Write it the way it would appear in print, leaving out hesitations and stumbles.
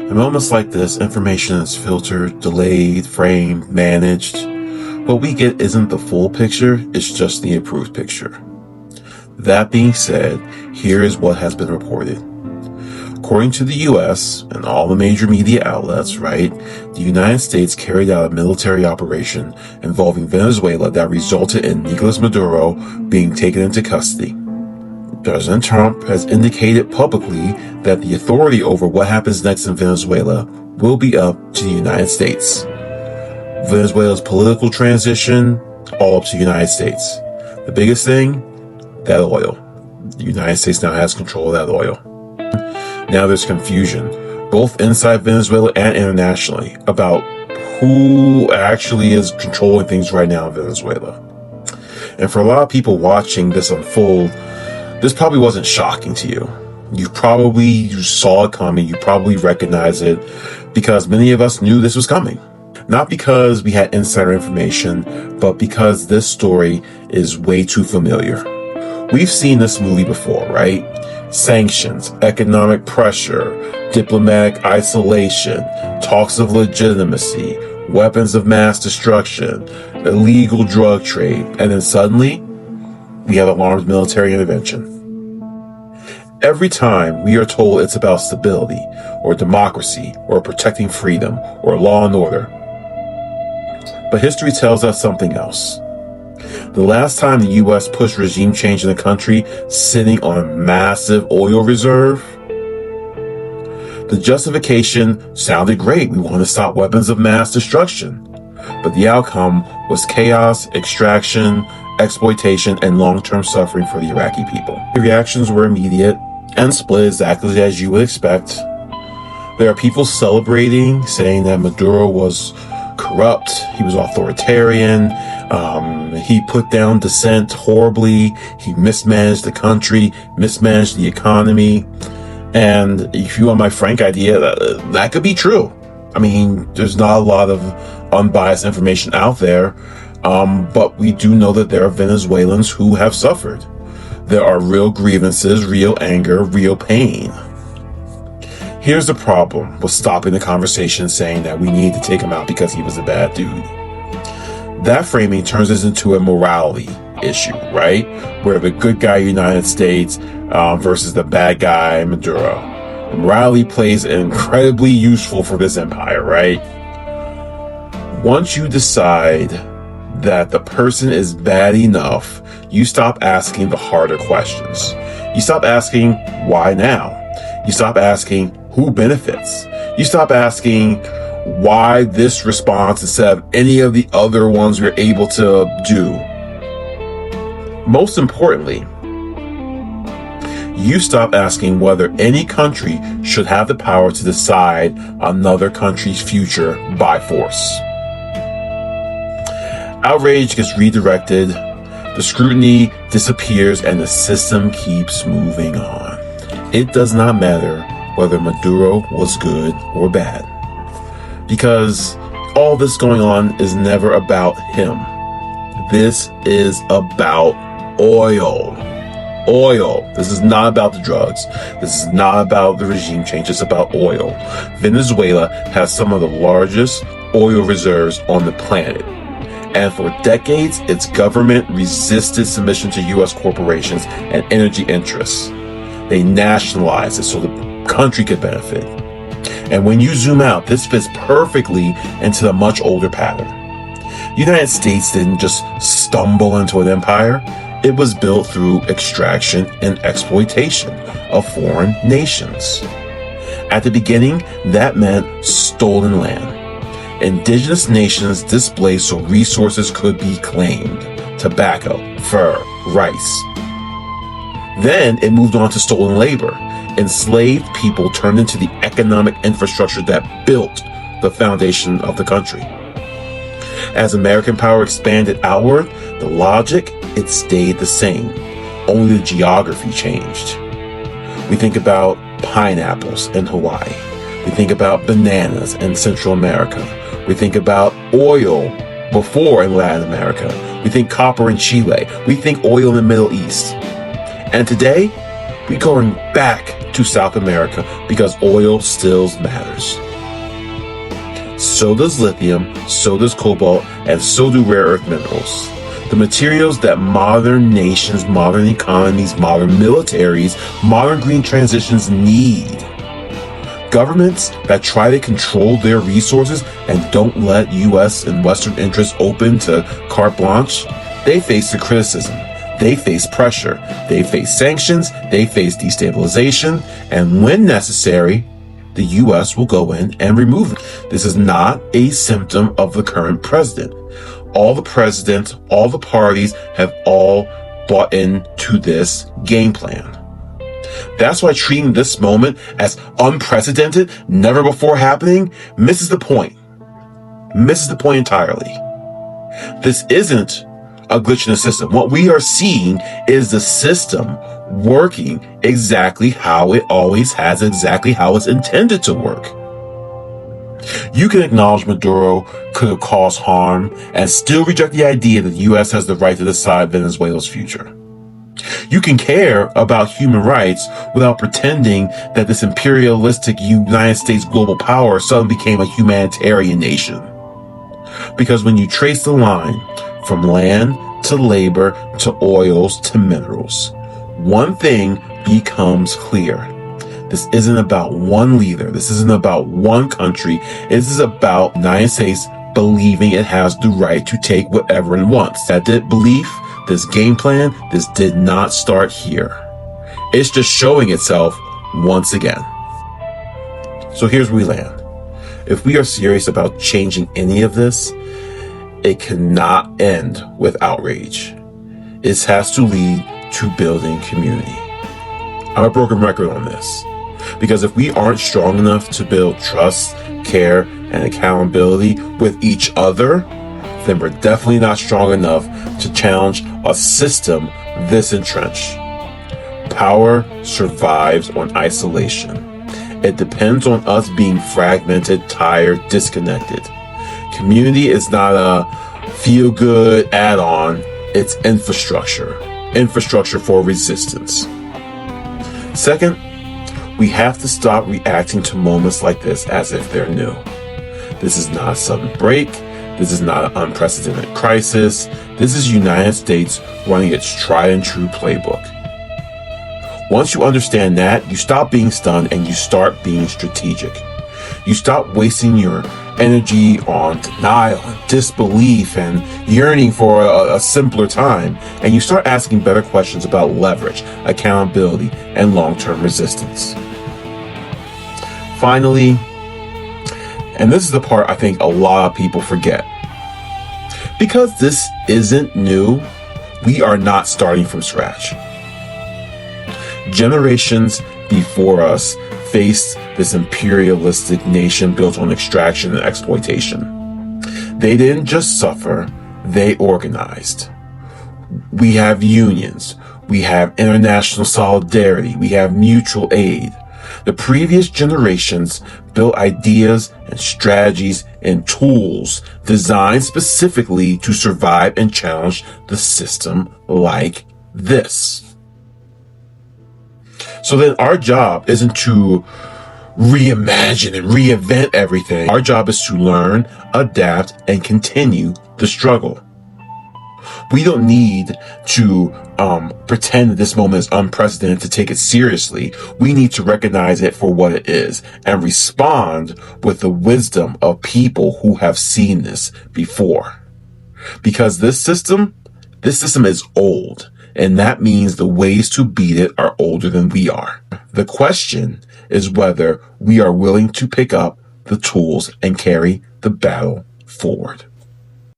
In moments like this, information is filtered, delayed, framed, managed. What we get isn't the full picture, it's just the improved picture. That being said, here is what has been reported. According to the US and all the major media outlets, right, the United States carried out a military operation involving Venezuela that resulted in Nicolas Maduro being taken into custody. President Trump has indicated publicly that the authority over what happens next in Venezuela will be up to the United States. Venezuela's political transition, all up to the United States. The biggest thing, that oil. The United States now has control of that oil. Now there's confusion, both inside Venezuela and internationally, about who actually is controlling things right now in Venezuela. And for a lot of people watching this unfold, this probably wasn't shocking to you. You saw it coming, you probably recognized it, because many of us knew this was coming. Not because we had insider information, but because this story is way too familiar. We've seen this movie before, right? Sanctions, economic pressure, diplomatic isolation, talks of legitimacy, weapons of mass destruction, illegal drug trade, and then suddenly, we have alarmed military intervention. Every time we are told it's about stability, or democracy, or protecting freedom, or law and order. But history tells us something else. The last time the U.S. pushed regime change in the country sitting on a massive oil reserve, the justification sounded great. We want to stop weapons of mass destruction. But the outcome was chaos, extraction, exploitation, and long-term suffering for the Iraqi people. The reactions were immediate and split exactly as you would expect. There are people celebrating, saying that Maduro was corrupt, he was authoritarian, he put down dissent horribly, he mismanaged the country, mismanaged the economy. And if you want my frank idea, that could be true. I mean, there's not a lot of unbiased information out there, but we do know that there are Venezuelans who have suffered. There are real grievances, real anger, real pain. Here's the problem with stopping the conversation saying that we need to take him out because he was a bad dude. That framing turns us into a morality issue, right? Where the good guy United States versus the bad guy Maduro. Morality plays incredibly useful for this empire, right? Once you decide that the person is bad enough, you stop asking the harder questions. You stop asking, why now? You stop asking, who benefits? You stop asking, why this response instead of any of the other ones we're able to do. Most importantly, you stop asking whether any country should have the power to decide another country's future by force. Outrage gets redirected, the scrutiny disappears, and the system keeps moving on. It does not matter whether Maduro was good or bad, because all this going on is never about him. This is about oil. Oil. This is not about the drugs. This is not about the regime change. It's about oil. Venezuela has some of the largest oil reserves on the planet. And for decades, its government resisted submission to U.S. corporations and energy interests. They nationalized it so the country could benefit. And when you zoom out, this fits perfectly into the much older pattern. The United States didn't just stumble into an empire. It was built through extraction and exploitation of foreign nations. At the beginning, that meant stolen land. Indigenous nations displaced so resources could be claimed. Tobacco, fur, rice. Then it moved on to stolen labor. Enslaved people turned into the economic infrastructure that built the foundation of the country. As American power expanded outward, the logic, it stayed the same. Only the geography changed. We think about pineapples in Hawaii. We think about bananas in Central America. We think about oil before in Latin America. We think copper in Chile. We think oil in the Middle East. And today, we're going back to South America because oil still matters. So does lithium, so does cobalt, and so do rare earth minerals. The materials that modern nations, modern economies, modern militaries, modern green transitions need. Governments that try to control their resources and don't let U.S. and Western interests open to carte blanche, they face the criticism. They face pressure. They face sanctions. They face destabilization. And when necessary, the U.S. will go in and remove it. This is not a symptom of the current president. All the presidents, all the parties have all bought into this game plan. That's why treating this moment as unprecedented, never before happening, misses the point. Misses the point entirely. This isn't a glitch in the system. What we are seeing is the system working exactly how it always has, exactly how it's intended to work. You can acknowledge Maduro could have caused harm and still reject the idea that the U.S. has the right to decide Venezuela's future. You can care about human rights without pretending that this imperialistic United States global power suddenly became a humanitarian nation. Because when you trace the line from land to labor to oils to minerals, one thing becomes clear. This isn't about one leader. This isn't about one country. This is about the United States believing it has the right to take whatever it wants. That belief, this game plan, this did not start here. It's just showing itself once again. So here's where we land. If we are serious about changing any of this, it cannot end with outrage. It has to lead to building community. I'm a broken record on this. Because if we aren't strong enough to build trust, care, and accountability with each other, then we're definitely not strong enough to challenge a system this entrenched. Power survives on isolation. It depends on us being fragmented, tired, disconnected. Community is not a feel-good add-on, it's infrastructure. Infrastructure for resistance. Second, we have to stop reacting to moments like this as if they're new. This is not a sudden break. This is not an unprecedented crisis. This is United States running its tried and true playbook. Once you understand that, you stop being stunned and you start being strategic. You stop wasting your energy on denial and disbelief and yearning for a simpler time, and you start asking better questions about leverage, accountability, and long-term resistance. Finally, and this is the part I think a lot of people forget, because this isn't new, we are not starting from scratch. Generations before us faced this imperialistic nation built on extraction and exploitation. They didn't just suffer, they organized. We have unions, we have international solidarity, we have mutual aid. The previous generations built ideas and strategies and tools designed specifically to survive and challenge the system like this. So then our job isn't to reimagine and reinvent everything. Our job is to learn, adapt, and continue the struggle. We don't need to pretend that this moment is unprecedented to take it seriously. We need to recognize it for what it is and respond with the wisdom of people who have seen this before. Because this system is old, and that means the ways to beat it are older than we are. The question is whether we are willing to pick up the tools and carry the battle forward.